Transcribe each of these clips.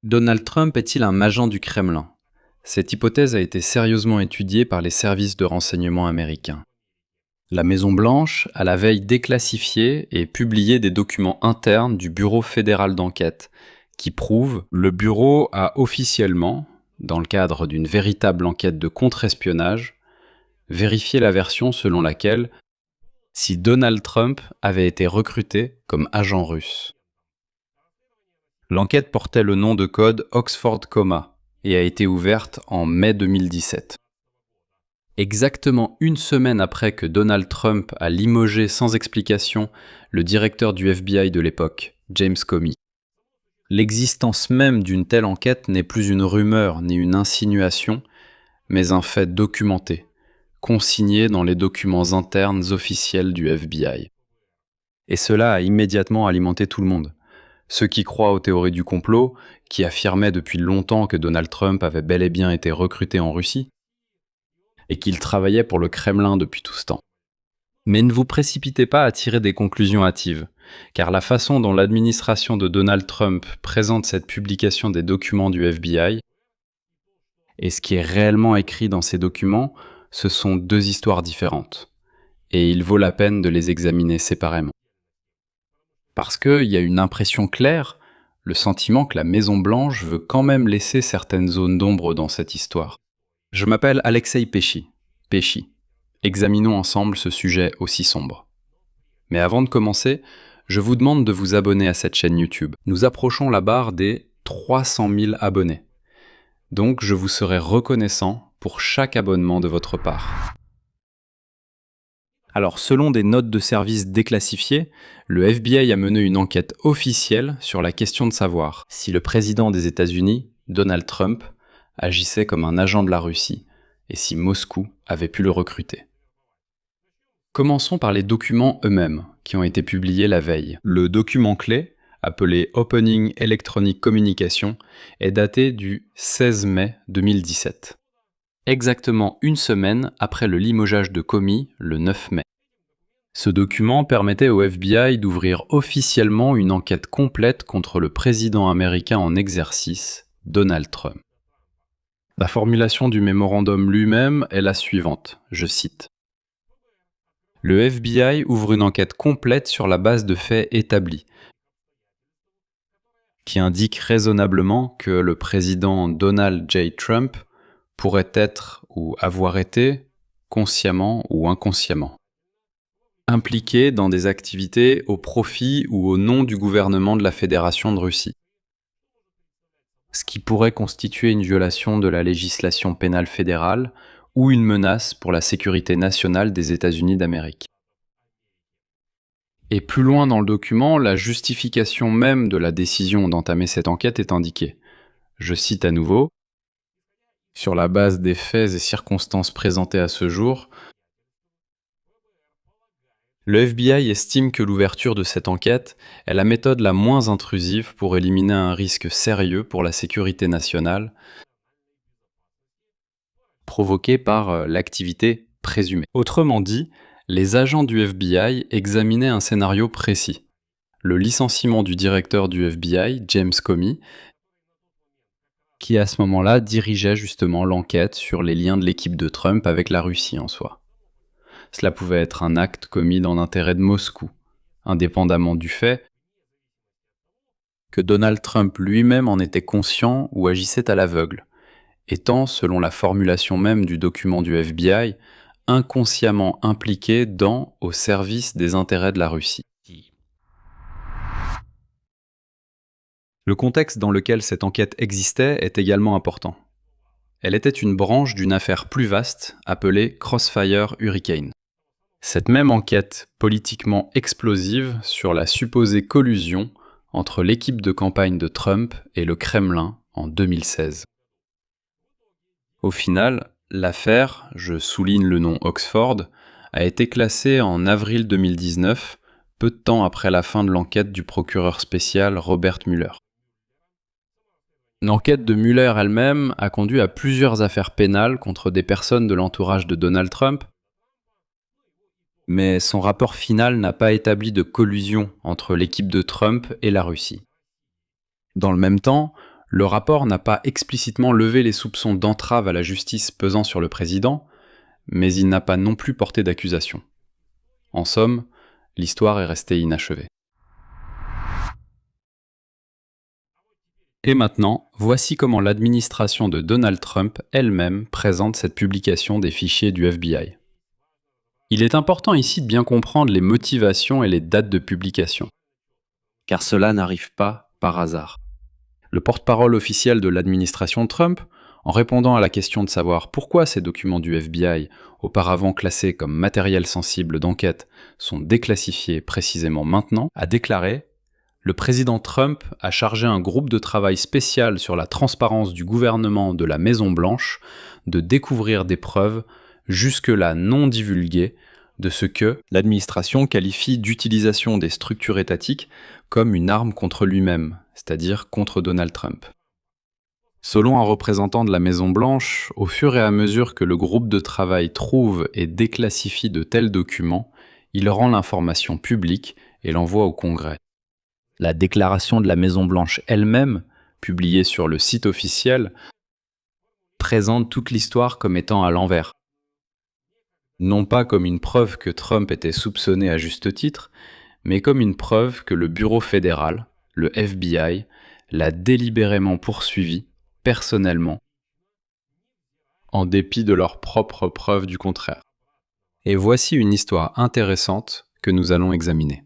Donald Trump est-il un agent du Kremlin? Cette hypothèse a été sérieusement étudiée par les services de renseignement américains. La Maison-Blanche a la veille déclassifié et publié des documents internes du Bureau fédéral d'enquête qui prouvent que le bureau a officiellement, dans le cadre d'une véritable enquête de contre-espionnage, vérifié la version selon laquelle si Donald Trump avait été recruté comme agent russe. L'enquête portait le nom de code Oxford Coma et a été ouverte en mai 2017. Exactement une semaine après que Donald Trump a limogé sans explication le directeur du FBI de l'époque, James Comey. L'existence même d'une telle enquête n'est plus une rumeur ni une insinuation, mais un fait documenté, consigné dans les documents internes officiels du FBI. Et cela a immédiatement alimenté tout le monde. Ceux qui croient aux théories du complot, qui affirmaient depuis longtemps que Donald Trump avait bel et bien été recruté en Russie, et qu'il travaillait pour le Kremlin depuis tout ce temps. Mais ne vous précipitez pas à tirer des conclusions hâtives, car la façon dont l'administration de Donald Trump présente cette publication des documents du FBI et ce qui est réellement écrit dans ces documents, ce sont deux histoires différentes, et il vaut la peine de les examiner séparément. Parce qu'il y a une impression claire, le sentiment que la Maison-Blanche veut quand même laisser certaines zones d'ombre dans cette histoire. Je m'appelle Alexei Pesci. Examinons ensemble ce sujet aussi sombre. Mais avant de commencer, je vous demande de vous abonner à cette chaîne YouTube. Nous approchons la barre des 300 000 abonnés. Donc je vous serai reconnaissant pour chaque abonnement de votre part. Alors, selon des notes de service déclassifiées, le FBI a mené une enquête officielle sur la question de savoir si le président des États-Unis, Donald Trump, agissait comme un agent de la Russie et si Moscou avait pu le recruter. Commençons par les documents eux-mêmes, qui ont été publiés la veille. Le document clé, appelé Opening Electronic Communication, est daté du 16 mai 2017. Exactement une semaine après le limogeage de Comey, le 9 mai. Ce document permettait au FBI d'ouvrir officiellement une enquête complète contre le président américain en exercice, Donald Trump. La formulation du mémorandum lui-même est la suivante, je cite. Le FBI ouvre une enquête complète sur la base de faits établis, qui indique raisonnablement que le président Donald J. Trump pourrait être ou avoir été, consciemment ou inconsciemment, impliqué dans des activités au profit ou au nom du gouvernement de la Fédération de Russie, ce qui pourrait constituer une violation de la législation pénale fédérale ou une menace pour la sécurité nationale des États-Unis d'Amérique. Et plus loin dans le document, la justification même de la décision d'entamer cette enquête est indiquée. Je cite à nouveau. Sur la base des faits et circonstances présentés à ce jour, le FBI estime que l'ouverture de cette enquête est la méthode la moins intrusive pour éliminer un risque sérieux pour la sécurité nationale provoqué par l'activité présumée. Autrement dit, les agents du FBI examinaient un scénario précis. Le licenciement du directeur du FBI, James Comey, qui à ce moment-là dirigeait justement l'enquête sur les liens de l'équipe de Trump avec la Russie en soi. Cela pouvait être un acte commis dans l'intérêt de Moscou, indépendamment du fait que Donald Trump lui-même en était conscient ou agissait à l'aveugle, étant, selon la formulation même du document du FBI, inconsciemment impliqué dans, au service des intérêts de la Russie. Le contexte dans lequel cette enquête existait est également important. Elle était une branche d'une affaire plus vaste appelée Crossfire Hurricane. Cette même enquête politiquement explosive sur la supposée collusion entre l'équipe de campagne de Trump et le Kremlin en 2016. Au final, l'affaire, je souligne le nom Oxford, a été classée en avril 2019, peu de temps après la fin de l'enquête du procureur spécial Robert Mueller. L'enquête de Mueller elle-même a conduit à plusieurs affaires pénales contre des personnes de l'entourage de Donald Trump, mais son rapport final n'a pas établi de collusion entre l'équipe de Trump et la Russie. Dans le même temps, Le rapport n'a pas explicitement levé les soupçons d'entrave à la justice pesant sur le président, mais il n'a pas non plus porté d'accusation. En somme, l'histoire est restée inachevée. Et maintenant, voici comment l'administration de Donald Trump elle-même présente cette publication des fichiers du FBI. Il est important ici de bien comprendre les motivations et les dates de publication, car cela n'arrive pas par hasard. Le porte-parole officiel de l'administration Trump, en répondant à la question de savoir pourquoi ces documents du FBI, auparavant classés comme matériel sensible d'enquête, sont déclassifiés précisément maintenant, a déclaré « Le président Trump a chargé un groupe de travail spécial sur la transparence du gouvernement de la Maison-Blanche de découvrir des preuves jusque-là non divulguées de ce que l'administration qualifie d'utilisation des structures étatiques comme une arme contre lui-même, c'est-à-dire contre Donald Trump. » Selon un représentant de la Maison-Blanche, au fur et à mesure que le groupe de travail trouve et déclassifie de tels documents, il rend l'information publique et l'envoie au Congrès. La déclaration de la Maison-Blanche elle-même, publiée sur le site officiel, présente toute l'histoire comme étant à l'envers. Non pas comme une preuve que Trump était soupçonné à juste titre, mais comme une preuve que le Bureau fédéral, le FBI, l'a délibérément poursuivi, personnellement, en dépit de leurs propres preuves du contraire. Et voici une histoire intéressante que nous allons examiner.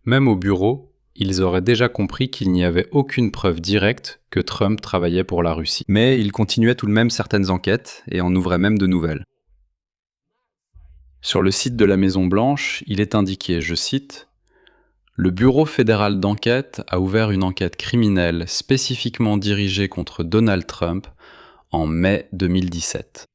Même au bureau, ils auraient déjà compris qu'il n'y avait aucune preuve directe que Trump travaillait pour la Russie. Mais ils continuaient tout de même certaines enquêtes et en ouvraient même de nouvelles. Sur le site de la Maison-Blanche, il est indiqué, je cite, « Le Bureau fédéral d'enquête a ouvert une enquête criminelle spécifiquement dirigée contre Donald Trump en mai 2017. »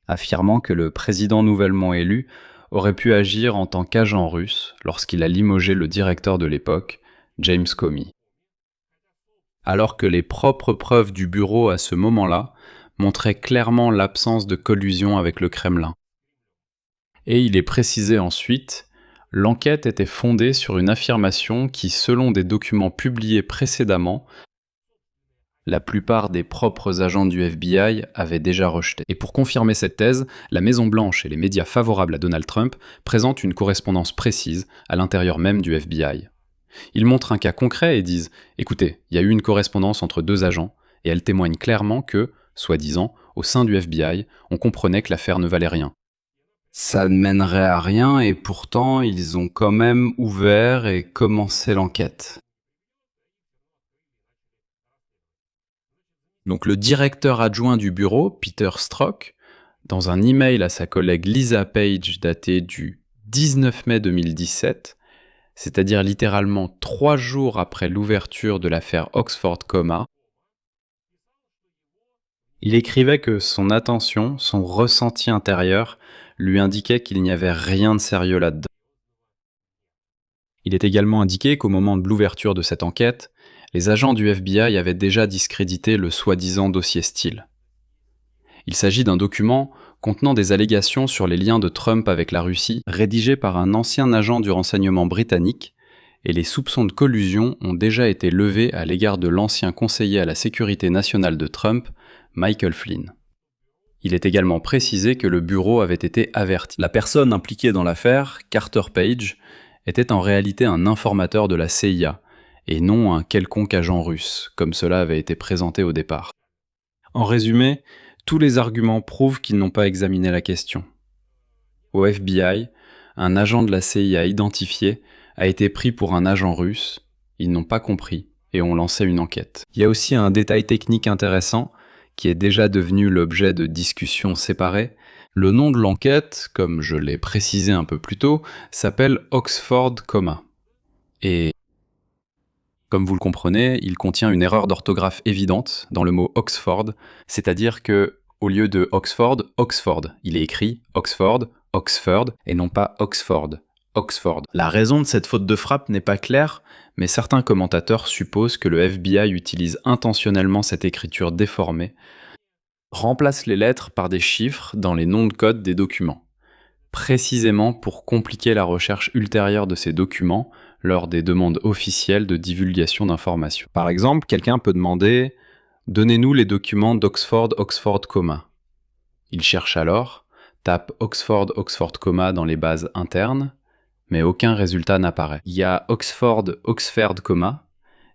Affirmant que le président nouvellement élu aurait pu agir en tant qu'agent russe lorsqu'il a limogé le directeur de l'époque, James Comey. Alors que les propres preuves du bureau à ce moment-là montraient clairement l'absence de collusion avec le Kremlin. Et il est précisé ensuite, l'enquête était fondée sur une affirmation qui, selon des documents publiés précédemment, la plupart des propres agents du FBI avaient déjà rejeté. Et pour confirmer cette thèse, la Maison-Blanche et les médias favorables à Donald Trump présentent une correspondance précise à l'intérieur même du FBI. Ils montrent un cas concret et disent « Écoutez, il y a eu une correspondance entre deux agents, et elle témoigne clairement que, soi-disant, au sein du FBI, on comprenait que l'affaire ne valait rien. Ça ne mènerait à rien et pourtant ils ont quand même ouvert et commencé l'enquête. » Donc le directeur adjoint du bureau, Peter Strzok, dans un email à sa collègue Lisa Page daté du 19 mai 2017, c'est-à-dire littéralement 3 jours après l'ouverture de l'affaire Oxford Coma, il écrivait que son attention, son ressenti intérieur, lui indiquait qu'il n'y avait rien de sérieux là-dedans. Il est également indiqué qu'au moment de l'ouverture de cette enquête, les agents du FBI avaient déjà discrédité le soi-disant dossier Steele. Il s'agit d'un document contenant des allégations sur les liens de Trump avec la Russie, rédigé par un ancien agent du renseignement britannique, et les soupçons de collusion ont déjà été levés à l'égard de l'ancien conseiller à la sécurité nationale de Trump, Michael Flynn. Il est également précisé que le bureau avait été averti. La personne impliquée dans l'affaire, Carter Page, était en réalité un informateur de la CIA, et non un quelconque agent russe, comme cela avait été présenté au départ. En résumé, tous les arguments prouvent qu'ils n'ont pas examiné la question. Au FBI, un agent de la CIA identifié a été pris pour un agent russe, ils n'ont pas compris et ont lancé une enquête. Il y a aussi un détail technique intéressant qui est déjà devenu l'objet de discussions séparées. Le nom de l'enquête, comme je l'ai précisé un peu plus tôt, s'appelle Oxford Coma. Et comme vous le comprenez, il contient une erreur d'orthographe évidente dans le mot Oxford, c'est-à-dire que au lieu de Oxford, Oxford. Il est écrit Oxford, Oxford, et non pas Oxford, Oxford. La raison de cette faute de frappe n'est pas claire, mais certains commentateurs supposent que le FBI utilise intentionnellement cette écriture déformée, remplace les lettres par des chiffres dans les noms de code des documents. Précisément pour compliquer la recherche ultérieure de ces documents, lors des demandes officielles de divulgation d'informations. Par exemple, quelqu'un peut demander « Donnez-nous les documents d'Oxford Comma ». Il cherche alors, tape Oxford Comma dans les bases internes, mais aucun résultat n'apparaît. Il y a Oxford Comma,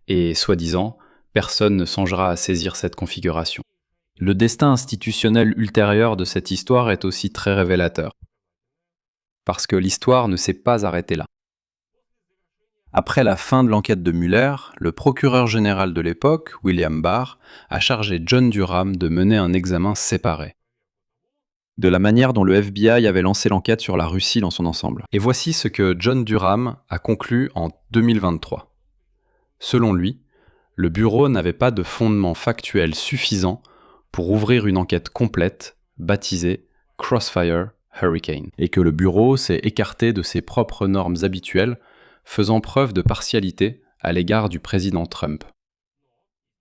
et soi-disant, personne ne songera à saisir cette configuration. Le destin institutionnel ultérieur de cette histoire est aussi très révélateur, parce que l'histoire ne s'est pas arrêtée là. Après la fin de l'enquête de Mueller, le procureur général de l'époque, William Barr, a chargé John Durham de mener un examen séparé de la manière dont le FBI avait lancé l'enquête sur la Russie dans son ensemble. Et voici ce que John Durham a conclu en 2023. Selon lui, le bureau n'avait pas de fondement factuel suffisant pour ouvrir une enquête complète, baptisée Crossfire Hurricane, et que le bureau s'est écarté de ses propres normes habituelles, faisant preuve de partialité à l'égard du président Trump.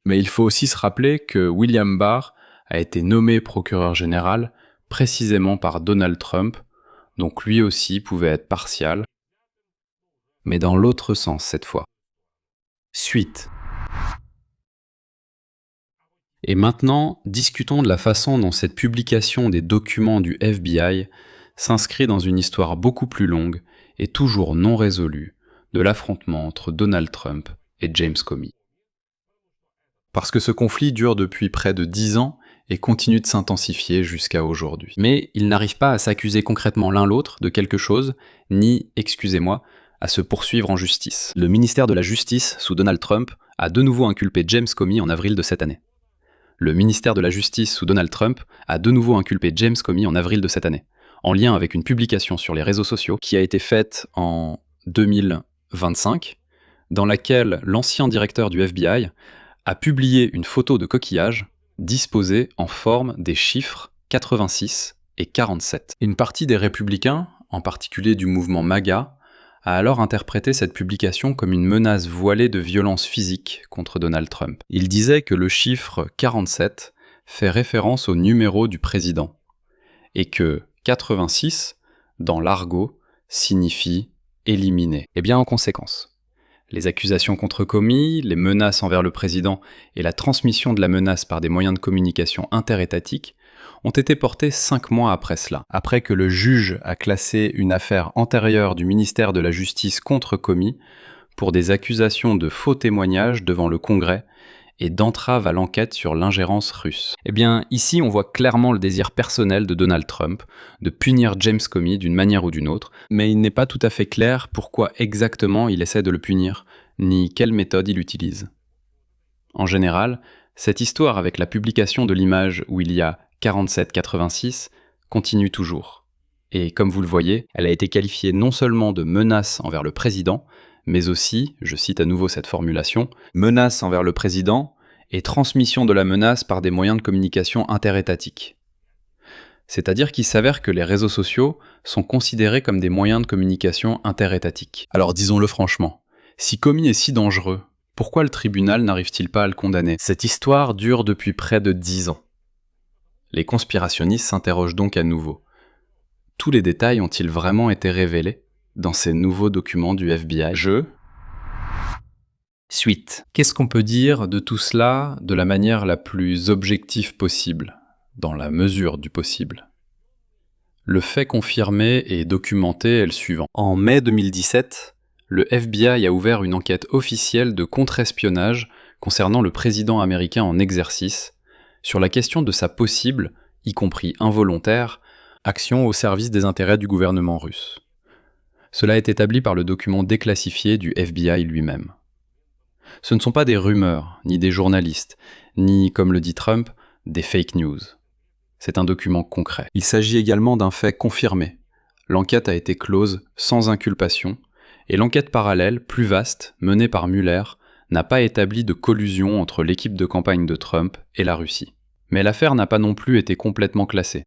Mais il faut aussi se rappeler que William Barr a été nommé procureur général précisément par Donald Trump, donc lui aussi pouvait être partial, mais dans l'autre sens cette fois. Suite. Et maintenant, discutons de la façon dont cette publication des documents du FBI s'inscrit dans une histoire beaucoup plus longue et toujours non résolue de l'affrontement entre Donald Trump et James Comey. Parce que ce conflit dure depuis près de 10 ans et continue de s'intensifier jusqu'à aujourd'hui. Mais ils n'arrivent pas à s'accuser concrètement l'un l'autre de quelque chose, ni, excusez-moi, à se poursuivre en justice. Le ministère de la Justice, sous Donald Trump, a de nouveau inculpé James Comey en avril de cette année. Le ministère de la Justice, sous Donald Trump, a de nouveau inculpé James Comey en avril de cette année, en lien avec une publication sur les réseaux sociaux qui a été faite en 2025, dans laquelle l'ancien directeur du FBI a publié une photo de coquillage disposée en forme des chiffres 86 et 47. Une partie des républicains, en particulier du mouvement MAGA, a alors interprété cette publication comme une menace voilée de violence physique contre Donald Trump. Il disait que le chiffre 47 fait référence au numéro du président, et que 86, dans l'argot, signifie éliminer. Et bien en conséquence, les accusations contre Comey, les menaces envers le président et la transmission de la menace par des moyens de communication interétatiques ont été portées 5 mois après cela, après que le juge a classé une affaire antérieure du ministère de la Justice contre Comey pour des accusations de faux témoignages devant le Congrès et d'entrave à l'enquête sur l'ingérence russe. Eh bien, ici, on voit clairement le désir personnel de Donald Trump de punir James Comey d'une manière ou d'une autre, mais il n'est pas tout à fait clair pourquoi exactement il essaie de le punir, ni quelle méthode il utilise. En général, cette histoire avec la publication de l'image où il y a 47-86 continue toujours. Et comme vous le voyez, elle a été qualifiée non seulement de menace envers le président, mais aussi, je cite à nouveau cette formulation, menace envers le président et transmission de la menace par des moyens de communication interétatiques. C'est-à-dire qu'il s'avère que les réseaux sociaux sont considérés comme des moyens de communication interétatiques. Alors disons-le franchement, si Comey est si dangereux, pourquoi le tribunal n'arrive-t-il pas à le condamner ? Cette histoire dure depuis près de 10 ans. Les conspirationnistes s'interrogent donc à nouveau. Tous les détails ont-ils vraiment été révélés dans ces nouveaux documents du FBI? Suite. Qu'est-ce qu'on peut dire de tout cela de la manière la plus objective possible, dans la mesure du possible? Le fait confirmé et documenté est le suivant. En mai 2017, le FBI a ouvert une enquête officielle de contre-espionnage concernant le président américain en exercice, sur la question de sa possible, y compris involontaire, action au service des intérêts du gouvernement russe. Cela est établi par le document déclassifié du FBI lui-même. Ce ne sont pas des rumeurs, ni des journalistes, ni, comme le dit Trump, des fake news. C'est un document concret. Il s'agit également d'un fait confirmé. L'enquête a été close sans inculpation, et l'enquête parallèle, plus vaste, menée par Mueller, n'a pas établi de collusion entre l'équipe de campagne de Trump et la Russie. Mais l'affaire n'a pas non plus été complètement classée.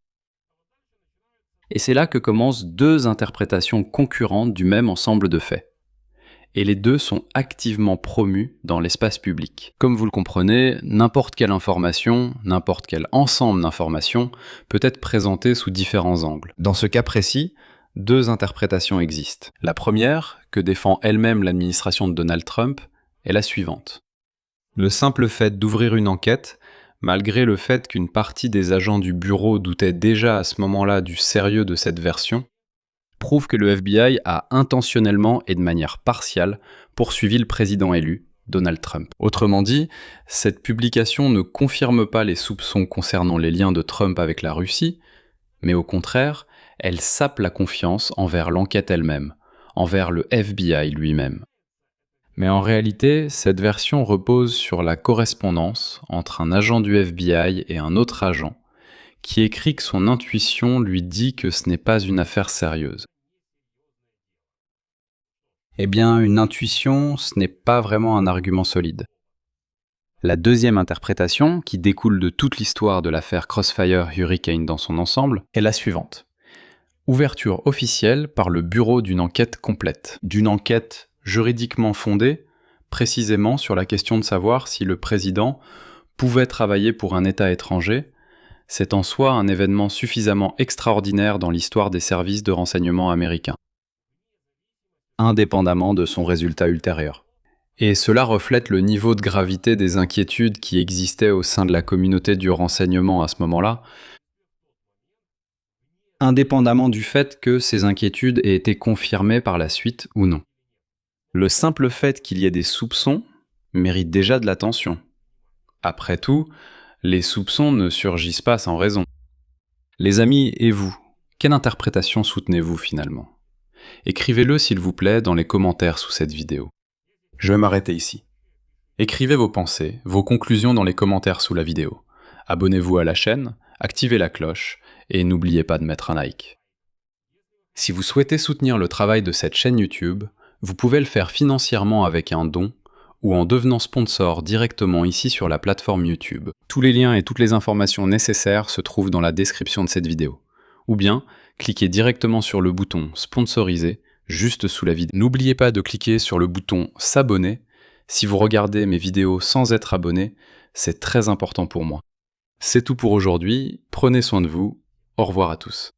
Et c'est là que commencent deux interprétations concurrentes du même ensemble de faits. Et les deux sont activement promues dans l'espace public. Comme vous le comprenez, n'importe quelle information, n'importe quel ensemble d'informations peut être présenté sous différents angles. Dans ce cas précis, Deux interprétations existent. La première, que défend elle-même l'administration de Donald Trump, est la suivante. Le simple fait d'ouvrir une enquête, malgré le fait qu'une partie des agents du bureau doutaient déjà à ce moment-là du sérieux de cette version, prouve que le FBI a intentionnellement et de manière partiale poursuivi le président élu, Donald Trump. Autrement dit, cette publication ne confirme pas les soupçons concernant les liens de Trump avec la Russie, mais au contraire, elle sape la confiance envers l'enquête elle-même, envers le FBI lui-même. Mais en réalité, cette version repose sur la correspondance entre un agent du FBI et un autre agent, qui écrit que son intuition lui dit que ce n'est pas une affaire sérieuse. Eh bien, une intuition, ce n'est pas vraiment un argument solide. La deuxième interprétation, qui découle de toute l'histoire de l'affaire Crossfire Hurricane dans son ensemble, est la suivante. Ouverture officielle par le bureau d'une enquête complète, d'une enquête juridiquement fondée, précisément sur la question de savoir si le président pouvait travailler pour un État étranger. C'est en soi un événement suffisamment extraordinaire dans l'histoire des services de renseignement américains, indépendamment de son résultat ultérieur. Et cela reflète le niveau de gravité des inquiétudes qui existaient au sein de la communauté du renseignement à ce moment-là, indépendamment du fait que ces inquiétudes aient été confirmées par la suite ou non. Le simple fait qu'il y ait des soupçons mérite déjà de l'attention. Après tout, les soupçons ne surgissent pas sans raison. Les amis, et vous, quelle interprétation soutenez-vous finalement ? Écrivez-le s'il vous plaît dans les commentaires sous cette vidéo. Je vais m'arrêter ici. Écrivez vos pensées, vos conclusions dans les commentaires sous la vidéo. Abonnez-vous à la chaîne, activez la cloche et n'oubliez pas de mettre un like. Si vous souhaitez soutenir le travail de cette chaîne YouTube, vous pouvez le faire financièrement avec un don ou en devenant sponsor directement ici sur la plateforme YouTube. Tous les liens et toutes les informations nécessaires se trouvent dans la description de cette vidéo. Ou bien, cliquez directement sur le bouton « Sponsoriser » juste sous la vidéo. N'oubliez pas de cliquer sur le bouton « S'abonner » si vous regardez mes vidéos sans être abonné, c'est très important pour moi. C'est tout pour aujourd'hui, prenez soin de vous, au revoir à tous.